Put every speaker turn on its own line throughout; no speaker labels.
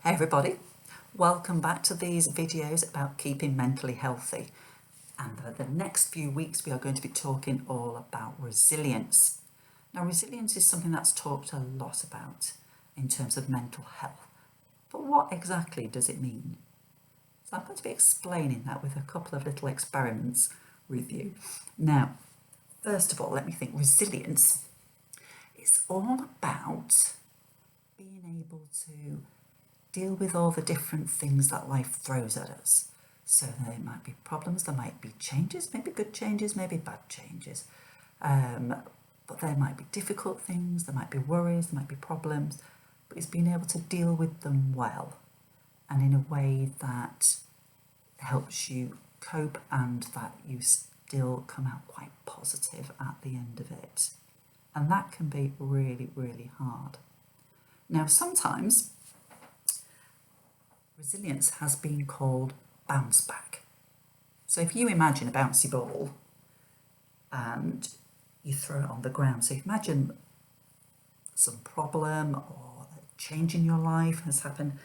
Hey everybody, welcome back to these videos about keeping mentally healthy. And for the next few weeks we are going to be talking all about resilience. Now resilience is something that's talked a lot about in terms of mental health. But what exactly does it mean? So I'm going to be explaining that with a couple of little experiments with you. Now, first of all, let me think. Resilience is all about being able to deal with all the different things that life throws at us. So there might be problems, there might be changes, maybe good changes, maybe bad changes. But there might be difficult things, there might be worries, there might be problems. But it's being able to deal with them well and in a way that helps you cope and that you still come out quite positive at the end of it. And that can be really, really hard. Now, sometimes resilience has been called bounce back. So if you imagine a bouncy ball and you throw it on the ground, so imagine some problem or a change in your life has happened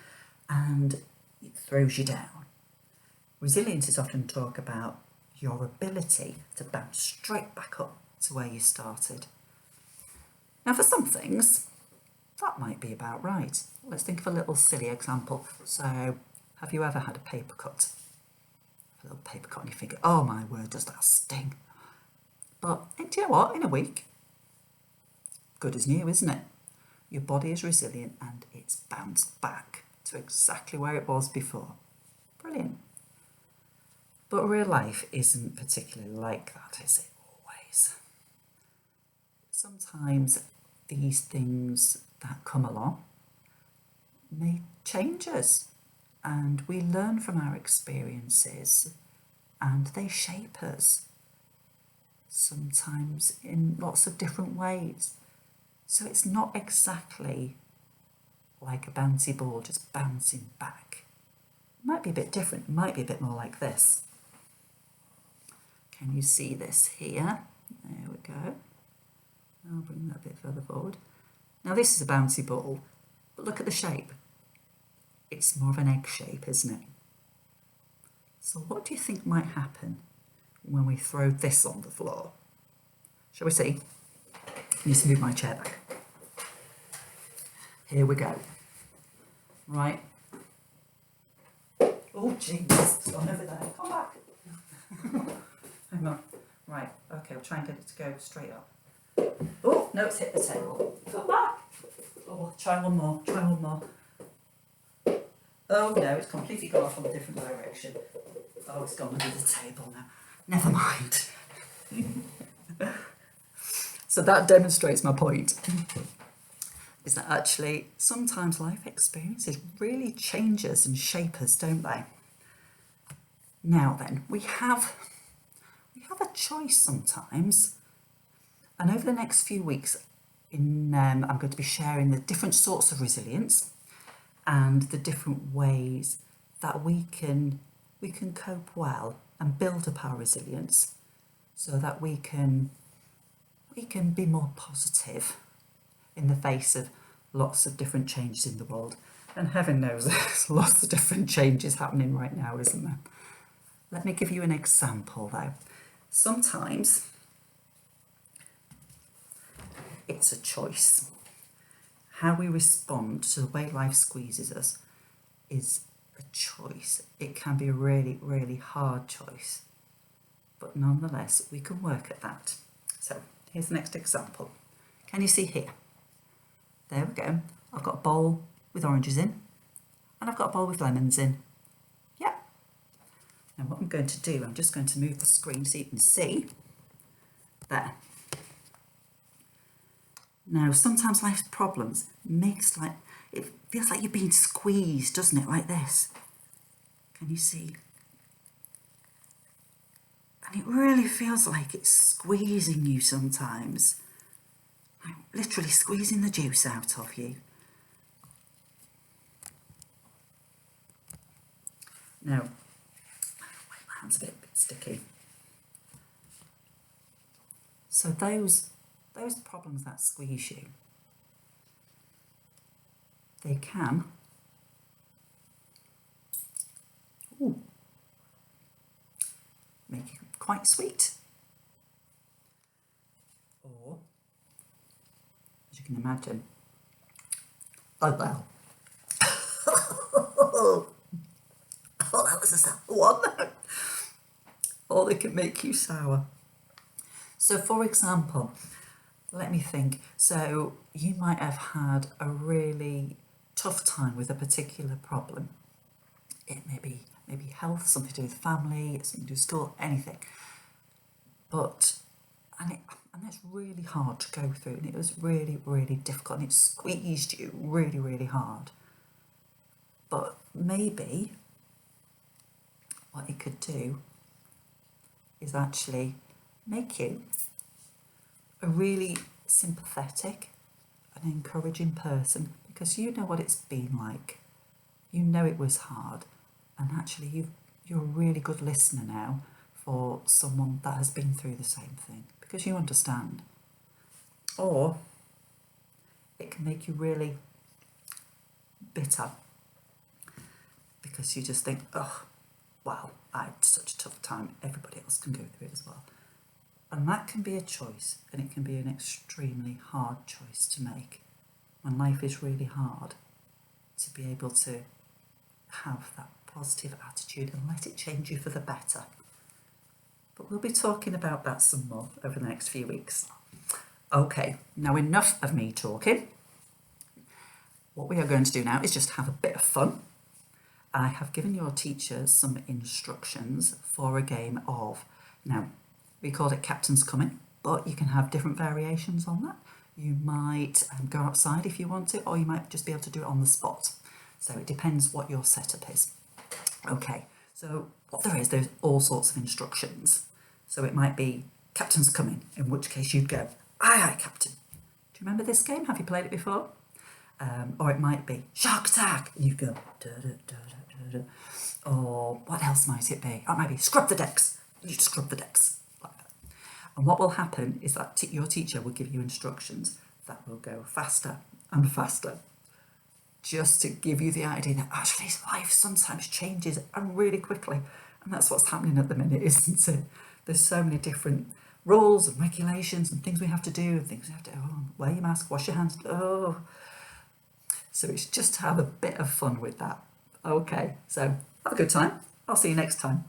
and it throws you down. Resilience is often talk about your ability to bounce straight back up to where you started. Now for some things, that might be about right. Let's think of a little silly example. So, have you ever had a paper cut? A little paper cut and you think, oh my word, does that sting? But do you know what? In a week, good as new, isn't it? Your body is resilient and it's bounced back to exactly where it was before. Brilliant. But real life isn't particularly like that, is it? Always. Sometimes these things that come along may change us and we learn from our experiences and they shape us, sometimes in lots of different ways. So it's not exactly like a bouncy ball just bouncing back. It might be a bit different, it might be a bit more like this. Can you see this here? There we go. I'll bring that a bit further forward. Now this is a bouncy ball, but look at the shape. It's more of an egg shape, isn't it? So what do you think might happen when we throw this on the floor? Shall we see? I need to move my chair back. Here we go. Right. Oh, jeez, it's gone over there. Come back. Hang on. Right, okay, I'll try and get it to go straight up. Oh, no, it's hit the table. Come back. Oh, try one more, try one more. Oh no, it's completely gone off on a different direction. Oh, it's gone under the table now. Never mind. So that demonstrates my point. Is that actually sometimes life experiences really change us and shape us, don't they? Now then, we have a choice sometimes. And over the next few weeks, I'm going to be sharing the different sorts of resilience and the different ways that we can cope well and build up our resilience so that we can be more positive in the face of lots of different changes in the world. And heaven knows there's lots of different changes happening right now, isn't there? Let me give you an example though. Sometimes it's a choice. How we respond to the way life squeezes us is a choice. It can be a really, really hard choice, but nonetheless, we can work at that. So here's the next example. Can you see here? There we go. I've got a bowl with oranges in, and I've got a bowl with lemons in. Yeah. Now what I'm going to do, I'm just going to move the screen so you can see. There. Now, sometimes life's problems makes it feels like you're being squeezed, doesn't it? Like this. Can you see? And it really feels like it's squeezing you sometimes. Like literally squeezing the juice out of you. Now, my hand's a bit sticky. So those problems that squeeze you, they can quite sweet. Or, as you can imagine, oh well. Oh, that was a sour one. Or they can make you sour. So for example, let me think. So you might have had a really tough time with a particular problem. It may be maybe health, something to do with family, something to do with school, anything. And that's really hard to go through, and it was really, really difficult, and it squeezed you really, really hard. But maybe what it could do is actually make you a really sympathetic and encouraging person, because you know what it's been like. You know it was hard, and actually you're a really good listener now for someone that has been through the same thing, because you understand. Or it can make you really bitter, because you just think, oh, wow, I had such a tough time, everybody else can go through it as well. And that can be a choice, and it can be an extremely hard choice to make when life is really hard, to be able to have that positive attitude and let it change you for the better. But we'll be talking about that some more over the next few weeks. Okay, now enough of me talking. What we are going to do now is just have a bit of fun. I have given your teachers some instructions for a game of, now we called it Captain's Coming, but you can have different variations on that. You might go outside if you want to, or you might just be able to do it on the spot. So it depends what your setup is. Okay, so what there's all sorts of instructions. So it might be Captain's Coming, in which case you'd go, aye, aye, Captain. Do you remember this game? Have you played it before? Or it might be Shark Attack, and you go, da, da, da, da, da, da. Or what else might it be? Or it might be Scrub the Decks. You scrub the decks, like that. And what will happen is that your teacher will give you instructions that will go faster and faster, just to give you the idea that actually life sometimes changes and really quickly. And that's what's happening at the minute, isn't it? There's so many different rules and regulations and things we have to do, and things we have to, wear your mask, wash your hands, So it's just to have a bit of fun with that. Okay, so have a good time. I'll see you next time.